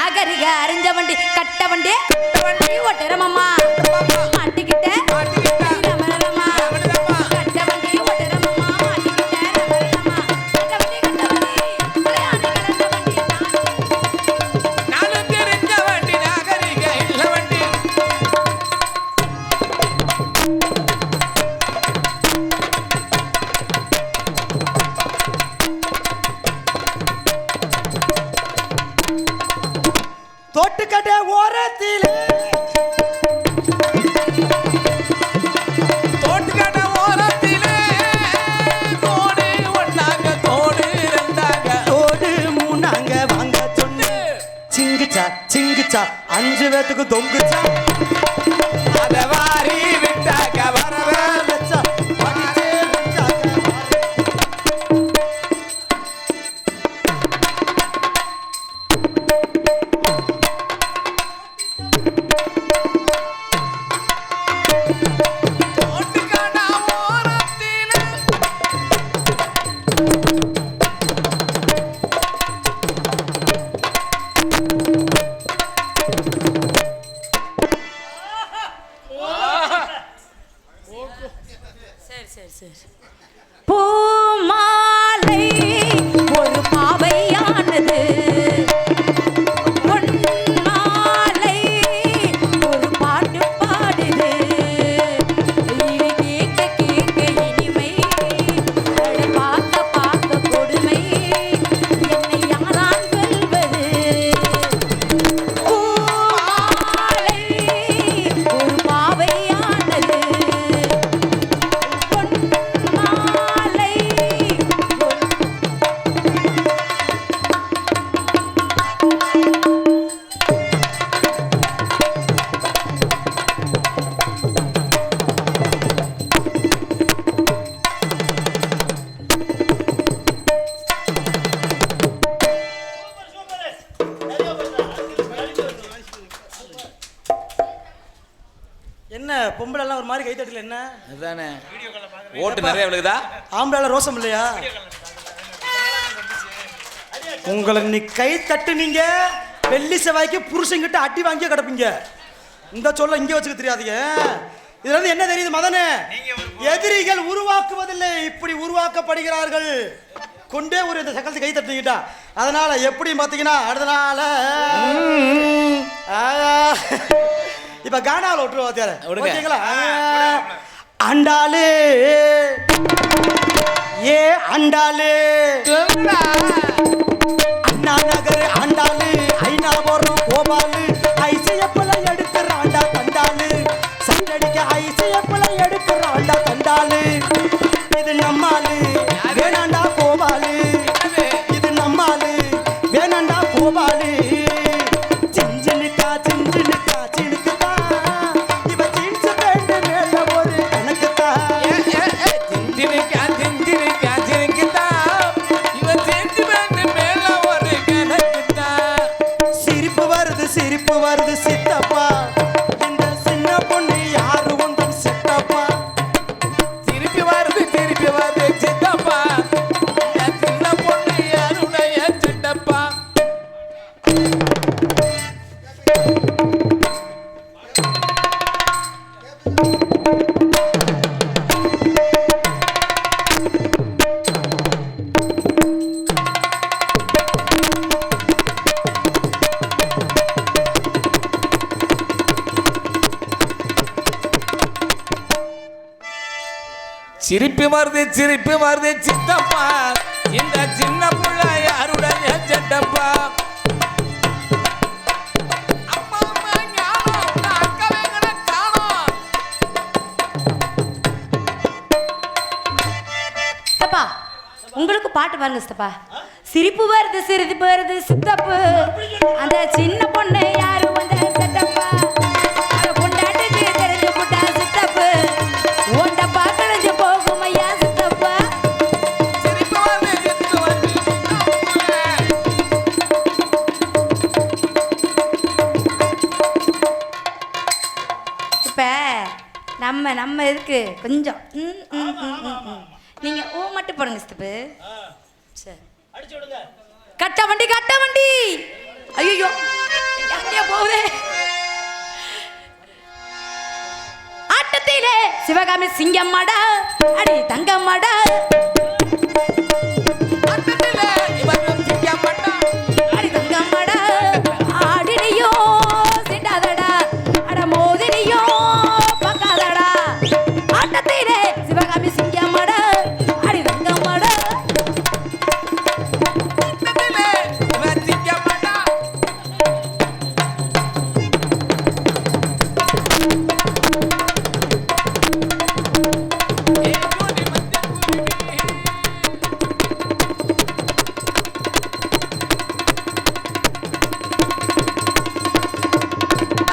நாகரிக அறிஞ்ச வண்டி கட்ட வண்டி ஒட்டுறமம்மா மாட்டிக்கிட்ட தொட்டுக்கட்டை ஓரத்திலே தோட்டுக்கட்டை ஓரத்திலே தோடு ஒன்னாங்க தோடு ரெண்டாங்க தோடு மூணாங்க வாங்க சொன்னு சிங்குச்சா சிங்குச்சா 5 பேத்துக்கு தொங்குச்சா அத வாரி விட்டாக்க வரவே வச்சா படிச்சே வச்சாக்க தோட்டுக்கட்டை ஓரத்திலே பூமாலை ஒரு பாவையானது பொன்மாலை ஒரு பாட்டு பாடுது இது கேட்க கேட்க இனிமை அட பார்க்க பார்க்க கொடுமை என்னை யாரால் வெல்வது பூமாலை ஒரு பாவையானது பொன்மாலை என்ன பொம்பளை எல்லாம் ஒரு மாதிரி கை தட்டல என்ன அதானே ஓட்டு நிறைய விழுகுதா ஆம்பளை ரோசம் இல்லையா உங்களை நீ கை தட்டுனீங்க வெள்ளி செவ்வாய்க்கு புருஷங்கிட்ட அடி வாங்கியே கிடப்பீங்க இந்த சொல்ல இங்கே வச்சுக்க தெரியாதீங்க இதுல இருந்து என்ன தெரியுது மதனே எதிரிகள் உருவாக்குவதில்லை இப்படி உருவாக்கப்படுகிறார்கள் கொண்டே ஒரு இந்த சக்கரத்தை கை தட்டுக்கிட்டா அதனால எப்படி பாத்தீங்கன்னா அடுத்த நாள இப்ப கானாவில் விட்டுருவா வாத்தியார விடுங்க. ஓகேங்களா அண்டாலே ஏ அண்டாலே அண்ணா நகர் ஆண்டாளு ஐநாபுரம் கோபாலு ஐசியப்பல எடுக்கிறாண்டா தண்டாளு சண்டடிக்க ஐசியப்பல எடுக்கிறாண்டா தண்டாளு இது நம்மாளு வேணாண்டா கோபாலு இது நம்மாளு வேணாண்டா கோபாலு சிஞ்சினுக்கா சிஞ்சினுக்கா சினுக்குதா இவ ஜீன்ஸ் பேண்ட் மேல ஒரு கணக்குதா சிரிப்பு வருது சித்தப்பா இந்த சின்ன பொண்ணு யாரு உந்தன் சித்தப்பா திருப்பி வருது சித்தப்பா இந்த சின்ன பொண்ணு யாருடைய சித்தப்பா சிரிப்பு வருது சித்தப்பா இந்த சின்ன புள்ள யாருடைய சட்டப்பா அப்பா அம்மா ஞானம் உங்க அக்காவைங்களை காணோம் சித்தப்பா உங்களுக்கு பாட்டு பாருங்க சித்தப்பா சிரிப்பு வருது சித்தப்பு அந்த சின்ன பொண்ணு யாரு வந்த சித்தப்பா அவ கொண்டாட்டுக்கு தெரிஞ்சு போட்டா சித்தப்பு உண்ட பாக்கடைஞ்சு போகும் ஐயா சித்தப்பா சிரிப்பு வருது இப்ப நம்ம இருக்கு கொஞ்சம் நீங்க ஓ மட்டும் போடுங்க சித்தப்பு சரி கட்ட வண்டி ஐயோ சிவகாமி சிங்கம்மாடா அடி தங்கம்மாடா அண்டத்திலே இவரும் சிங்கம்மாடா அடி தங்கம்மாடா ஆடினியோ சிண்டாதடா அட மோதினியோ பக்காதடா ஆட்டத்திலே சிவகாமி சிங்கம்மாடா அடி தங்கம்மாடா அண்டத்திலே இவர் சிங்கம்மாடா ஏ ஜோடி மத்திய குருவி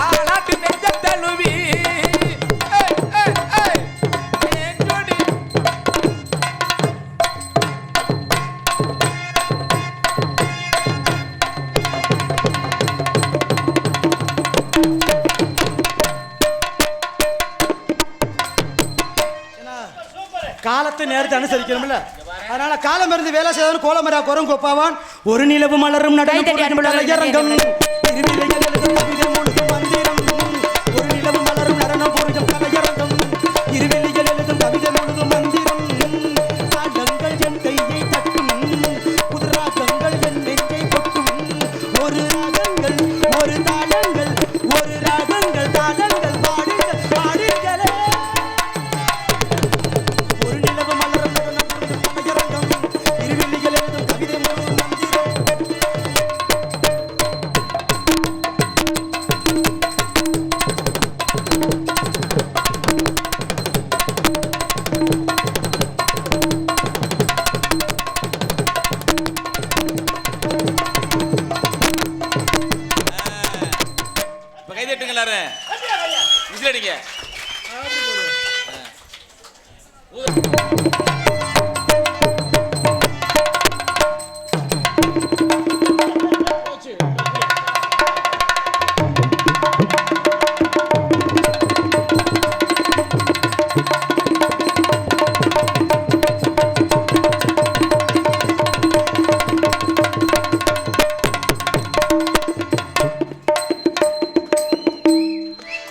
ஆலாட்டு நெஞ்ச தழுவி ஏய் ஏய் ஏய் ஏ ஜோடி காலத்தை நேரத்தை அனுசரிக்கணும்ல அதனால காலம் இருந்து வேலை செய்தவன் கோலமரா குரம் கொப்பாவான் ஒரு நிலவு மலரும் கை தட்டி அனுப்புங்க. நடனம் திருவிழைகள் எழுதும் கவிதை முழுதும் மந்திரம் ஒரு நிலவு மலரும் நடனம் பொருளும் கலையரங்கம் இருவெளிகள் எழுதும் கவிதை முழுதும் மந்திரம் தாளங்கள் என் கையை தட்டும் புதுராகங்கள் என் நெஞ்சை கொட்டும் ஒரு ராகங்கள் ஒரு தாளங்கள் ஒரு ராகங்கள் தாளங்கள் பாடுங்கள் பாடுங்களே ஒரு நிலவு மலரும் நடனம் பொருளும் கலையரங்கம் இருவெளிகள் எழுதும் கவிதை முழுதும் மந்திரம் இப்ப கை தட்டுங்க எல்லாரும் விசில் அடிங்க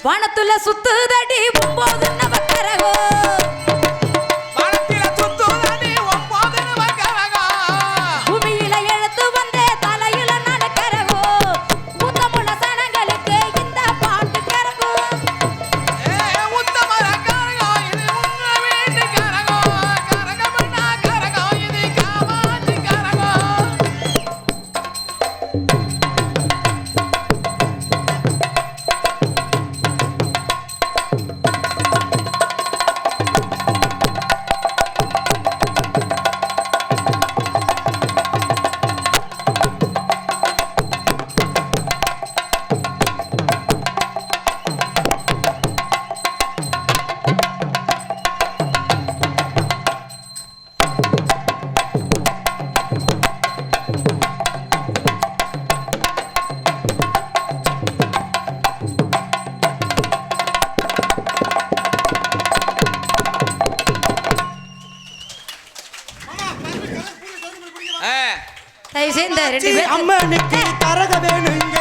வானத்துல சுத்துதடி 9 நவக்கரகோ வானத்தில சுத்துதடி 9 நவக்கரகம் பூமியில எழுத்து வந்தே தலையில நடக்கரகோ புத்தமுள்ள சனங்களுக்கு இந்த பாட்டு கரகோ ஏ உத்தமர கரகம் இது உங்க வீட்டு கரகம் கரகமண்ணா கரகம் இது காமாட்சி கரகம் தயவு செய்து இந்த ரெண்டு பேர் அம்மனுக்கு கரக வேணுங்க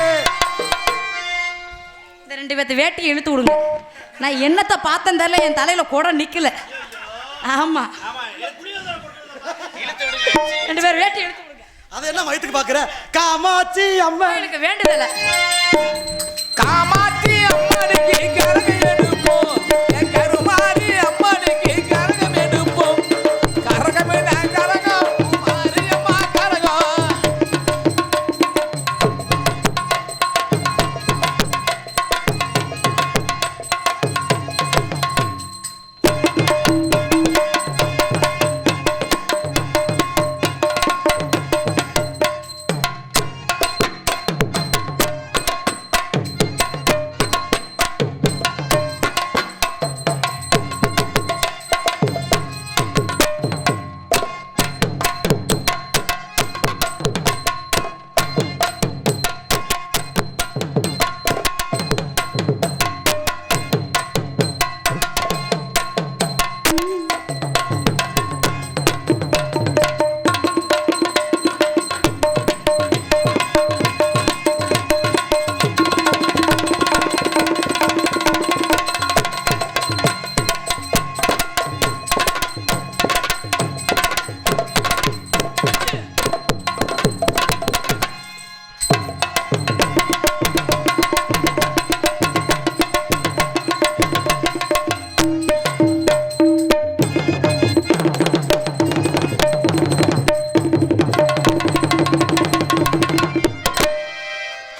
இந்த ரெண்டு பேர்த்து வேட்டியை இழுத்து விடுங்க நான் என்னத்தை பார்த்தேன் தெரியல என் தலையில கூட நிக்கல ஆமா ரெண்டு பேர் வேட்டி இழுத்து விடுங்க அது என்ன வயிற்றுக்கு பாக்குற காமாட்சி அம்மன் எனக்கு வேண்டுதல